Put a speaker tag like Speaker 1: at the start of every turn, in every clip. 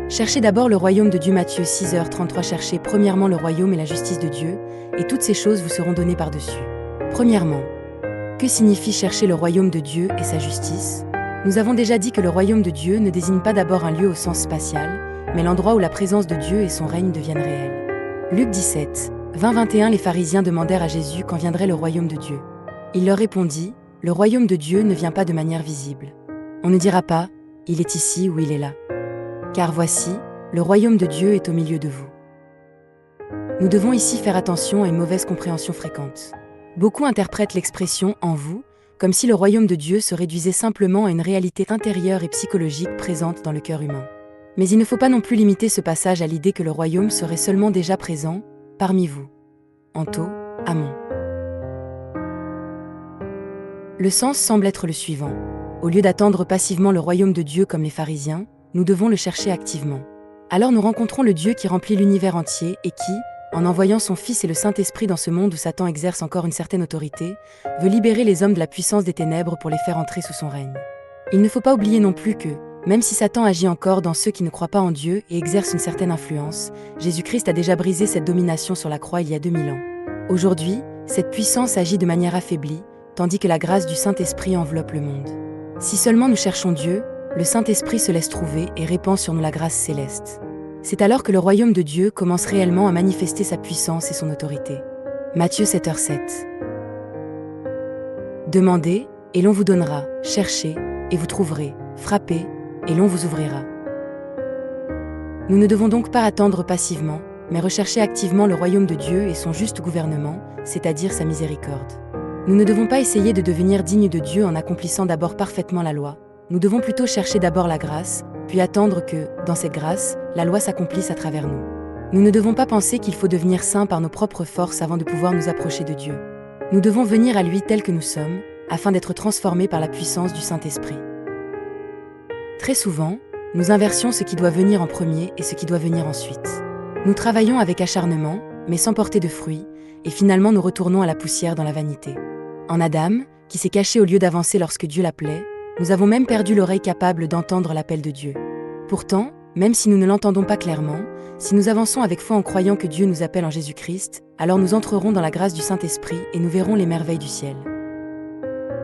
Speaker 1: Cherchez d'abord le royaume de Dieu. Matthieu 6h33. Cherchez premièrement le royaume et la justice de Dieu, et toutes ces choses vous seront données par-dessus. Premièrement, que signifie chercher le royaume de Dieu et sa justice? Nous avons déjà dit que le royaume de Dieu ne désigne pas d'abord un lieu au sens spatial, mais l'endroit où la présence de Dieu et son règne deviennent réels. Luc 17, 20-21. Les pharisiens demandèrent à Jésus quand viendrait le royaume de Dieu. Il leur répondit, « Le royaume de Dieu ne vient pas de manière visible. On ne dira pas, il est ici ou il est là. Car voici, le royaume de Dieu est au milieu de vous. » Nous devons ici faire attention à une mauvaise compréhension fréquente. Beaucoup interprètent l'expression « en vous » comme si le royaume de Dieu se réduisait simplement à une réalité intérieure et psychologique présente dans le cœur humain. Mais il ne faut pas non plus limiter ce passage à l'idée que le royaume serait seulement déjà présent, parmi vous. Anto, Amon. Le sens semble être le suivant. Au lieu d'attendre passivement le royaume de Dieu comme les pharisiens, nous devons le chercher activement. Alors nous rencontrons le Dieu qui remplit l'univers entier et qui, en envoyant son Fils et le Saint-Esprit dans ce monde où Satan exerce encore une certaine autorité, veut libérer les hommes de la puissance des ténèbres pour les faire entrer sous son règne. Il ne faut pas oublier non plus que, même si Satan agit encore dans ceux qui ne croient pas en Dieu et exerce une certaine influence, Jésus-Christ a déjà brisé cette domination sur la croix il y a 2000 ans. Aujourd'hui, cette puissance agit de manière affaiblie, tandis que la grâce du Saint-Esprit enveloppe le monde. Si seulement nous cherchons Dieu, le Saint-Esprit se laisse trouver et répand sur nous la grâce céleste. C'est alors que le royaume de Dieu commence réellement à manifester sa puissance et son autorité. Matthieu 7h7. Demandez, et l'on vous donnera, cherchez, et vous trouverez, frappez, et l'on vous ouvrira. Nous ne devons donc pas attendre passivement, mais rechercher activement le royaume de Dieu et son juste gouvernement, c'est-à-dire sa miséricorde. Nous ne devons pas essayer de devenir dignes de Dieu en accomplissant d'abord parfaitement la loi. Nous devons plutôt chercher d'abord la grâce, puis attendre que, dans cette grâce, la loi s'accomplisse à travers nous. Nous ne devons pas penser qu'il faut devenir saints par nos propres forces avant de pouvoir nous approcher de Dieu. Nous devons venir à lui tels que nous sommes, afin d'être transformés par la puissance du Saint-Esprit. Très souvent, nous inversions ce qui doit venir en premier et ce qui doit venir ensuite. Nous travaillons avec acharnement, mais sans porter de fruits, et finalement nous retournons à la poussière dans la vanité. En Adam, qui s'est caché au lieu d'avancer lorsque Dieu l'appelait, nous avons même perdu l'oreille capable d'entendre l'appel de Dieu. Pourtant, même si nous ne l'entendons pas clairement, si nous avançons avec foi en croyant que Dieu nous appelle en Jésus-Christ, alors nous entrerons dans la grâce du Saint-Esprit et nous verrons les merveilles du ciel.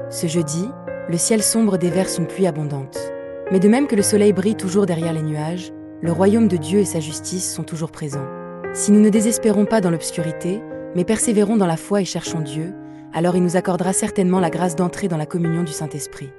Speaker 1: Ce jeudi, le ciel sombre déverse une pluie abondante. Mais de même que le soleil brille toujours derrière les nuages, le royaume de Dieu et sa justice sont toujours présents. Si nous ne désespérons pas dans l'obscurité, mais persévérons dans la foi et cherchons Dieu, alors il nous accordera certainement la grâce d'entrer dans la communion du Saint-Esprit.